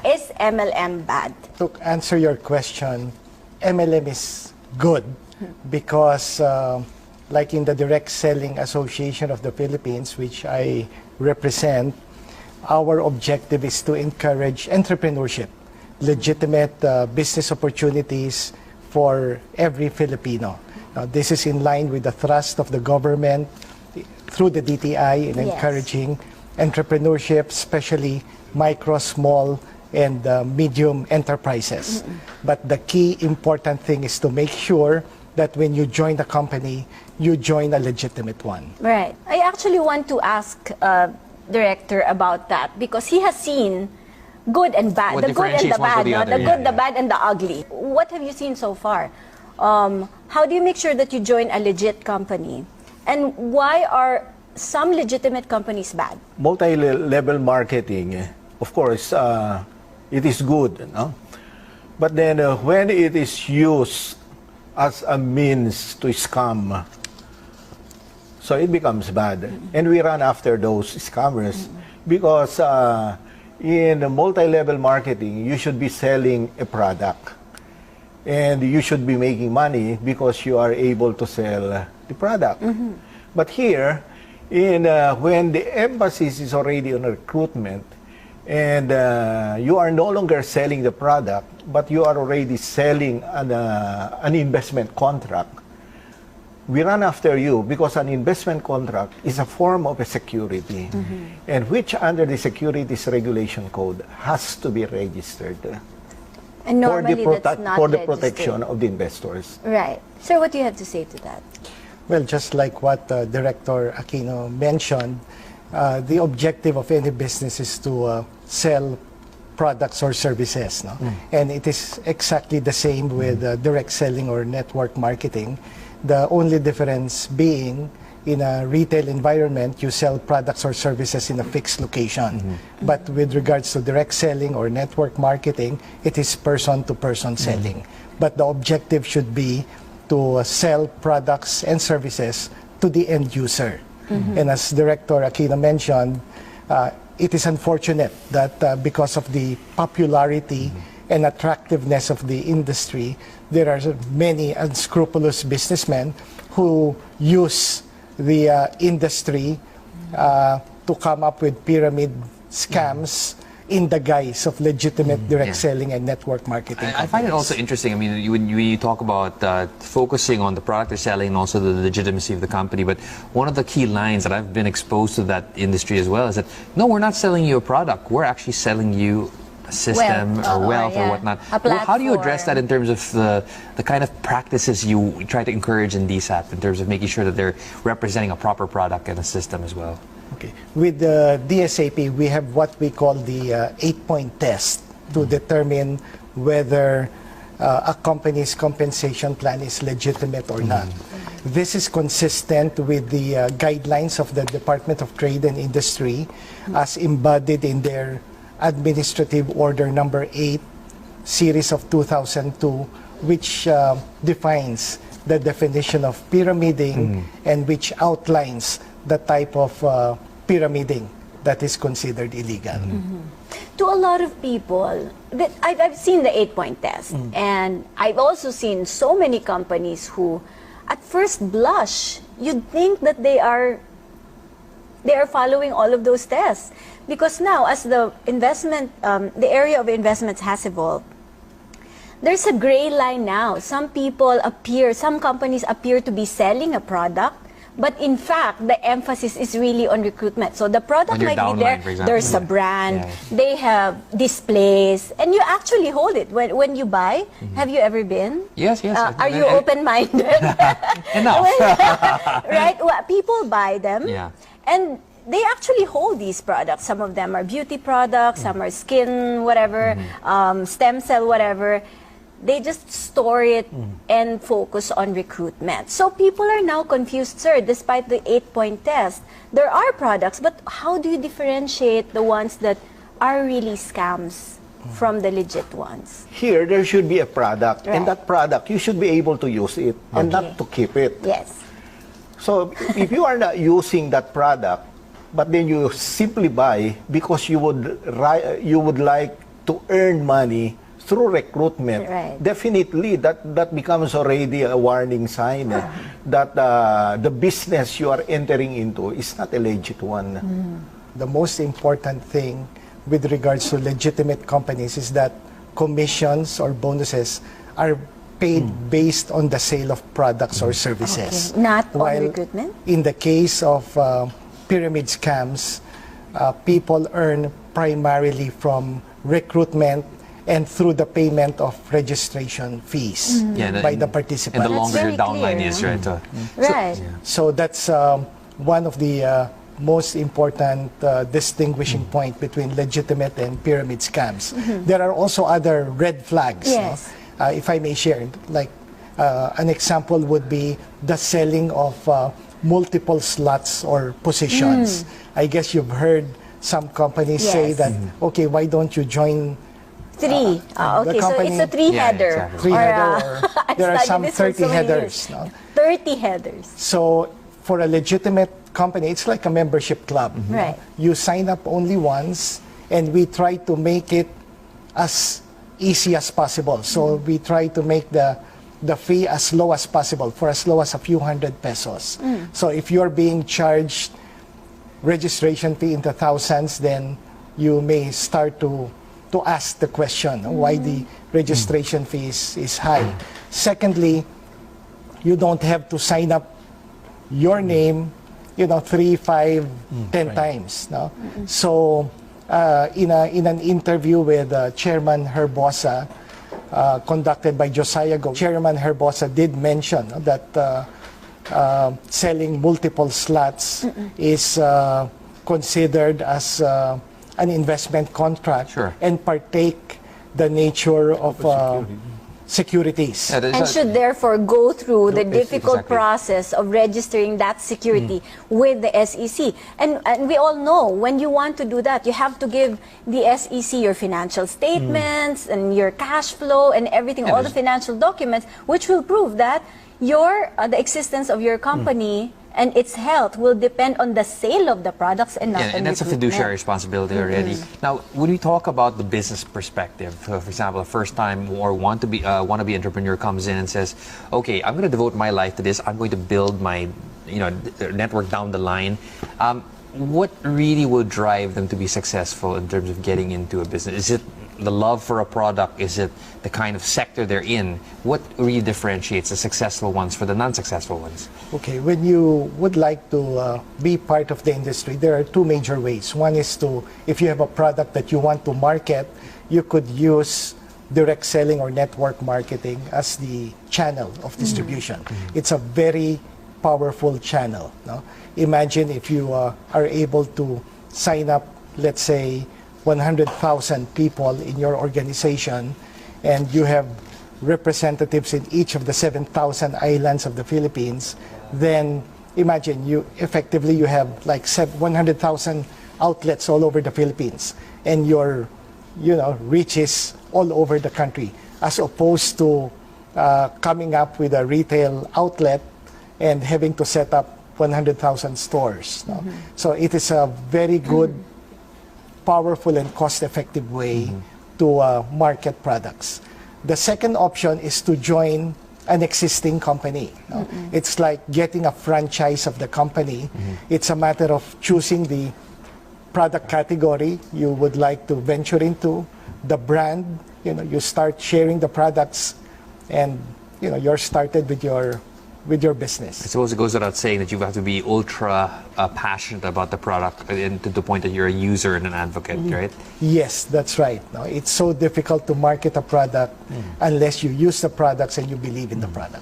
is MLM bad? To answer your question, MLM is good because like in the Direct Selling Association of the Philippines, which I represent, our objective is to encourage entrepreneurship, legitimate business opportunities for every Filipino. This is in line with the thrust of the government through the DTI in encouraging entrepreneurship, especially micro, small, and medium enterprises. But the key important thing is to make sure that when you join the company, you join a legitimate one. Right. I actually want to ask Director about that because he has seen good and bad, the good and the bad, the good, the bad, and the ugly. What have you seen so far? How do you make sure that you join a legit company? And why are some legitimate companies bad? Multi-level marketing, of course, it is good, no? But then when it is used as a means to scam, so it becomes bad. And we run after those scammers because in multi-level marketing, you should be selling a product. And you should be making money because you are able to sell the product. But here, when the emphasis is already on recruitment, and you are no longer selling the product, but you are already selling an investment contract, we run after you because an investment contract is a form of a security, and which under the Securities Regulation Code has to be registered. And normally that's not for the registered. protection of the investors. Right. Sir, what do you have to say to that? Well, just like what Director Aquino mentioned, the objective of any business is to sell products or services. No? And it is exactly the same with direct selling or network marketing. The only difference being in a retail environment, you sell products or services in a fixed location. But with regards to direct selling or network marketing, it is person-to-person selling. But the objective should be to sell products and services to the end user. And as Director Aquino mentioned, it is unfortunate that because of the popularity and attractiveness of the industry, there are many unscrupulous businessmen who use the industry to come up with pyramid scams in the guise of legitimate direct selling and network marketing. I find it also interesting. I mean, when you talk about focusing on the product they're selling and also the legitimacy of the company, but one of the key lines that I've been exposed to that industry as well is that, no, we're not selling you a product. We're actually selling you a system or wealth or whatnot. How do you address that in terms of the kind of practices you try to encourage in DSAP in terms of making sure that they're representing a proper product and a system as well? Okay. With the DSAP, we have what we call the 8-point test to determine whether a company's compensation plan is legitimate or not. This is consistent with the guidelines of the Department of Trade and Industry as embodied in their Administrative Order Number 8, Series of 2002, which defines the definition of pyramiding and which outlines the type of pyramiding that is considered illegal. To a lot of people, I've seen the 8-point test, and I've also seen so many companies who, at first blush, you'd think that they are following all of those tests. Because now, as the area of investments has evolved, there's a gray line now. Some companies appear to be selling a product, but in fact, the emphasis is really on recruitment. So the product might be there, there's a brand, they have displays, and you actually hold it. When you buy, have you ever been? Yes. Are you open-minded? Enough. Right? Well, people buy them, and they actually hold these products. Some of them are beauty products, some are skin, whatever, stem cell, whatever. They just store it and focus on recruitment. So people are now confused, sir, despite the 8-point test. There are products, but how do you differentiate the ones that are really scams from the legit ones? Here, there should be a product, and that product, you should be able to use it and not to keep it. Yes. So if you are not using that product, but then you simply buy because you would like to earn money through recruitment, Right. definitely that becomes already a warning sign that the business you are entering into is not a legit one. The most important thing with regards to legitimate companies is that commissions or bonuses are paid based on the sale of products or services. Okay. Not on While recruitment? in the case of pyramid scams, people earn primarily from recruitment and through the payment of registration fees by the participants. And the longer very your downline clear. is, right? Right. So that's one of the most important distinguishing point between legitimate and pyramid scams. There are also other red flags. Yes. No? If I may share, like an example would be the selling of multiple slots or positions. I guess you've heard some companies say Yes. that, okay, why don't you join Three. the Okay, so company- it's a three-header. Yeah, exactly. three-header, I or there are studied some this for 30 so many headers. years. No? 30 headers. So for a legitimate company, it's like a membership club. Right. You sign up only once, and we try to make it as easy as possible. So we try to make the fee as low as possible, for as low as a few hundred pesos. So if you're being charged registration fee into thousands, then you may start to ask the question why the registration fee is high. Secondly, you don't have to sign up your name, 3, 5, 10 times. No? So in an interview with Chairman Herbosa, conducted by Josiah Go, Chairman Herbosa did mention that selling multiple slots is considered as an investment contract Sure. and partake the nature of securities. Yeah, And should therefore go through the difficult Exactly. process of registering that security with the SEC. And we all know when you want to do that, you have to give the SEC your financial statements and your cash flow and everything, all the financial documents, which will prove that the existence of your company and its health will depend on the sale of the products and not on and that's a recruitment. fiduciary responsibility already. Now, when we talk about the business perspective, for example, a first-time or wannabe entrepreneur comes in and says, "Okay, I'm going to devote my life to this. I'm going to build my, network down the line." What really will drive them to be successful in terms of getting into a business? Is it the love for a product? Is it the kind of sector they're in? What really differentiates the successful ones for the non-successful ones? Okay, when you would like to be part of the industry, there are two major ways. One is if you have a product that you want to market, you could use direct selling or network marketing as the channel of distribution. It's a very powerful channel. No? Imagine if you are able to sign up, let's say, 100,000 people in your organization, and you have representatives in each of the 7,000 islands of the Philippines, then imagine you have like 100,000 outlets all over the Philippines, and your reach is all over the country, as opposed to coming up with a retail outlet and having to set up 100,000 stores. No? So it is a very good, powerful and cost-effective way to market products. The second option is to join an existing company. No? It's like getting a franchise of the company. It's a matter of choosing the product category you would like to venture into, the brand. You start sharing the products, and you're started with your business. I suppose it goes without saying that you have to be ultra passionate about the product and to the point that you're a user and an advocate, right? Yes, that's right. No, it's so difficult to market a product unless you use the products and you believe in the products.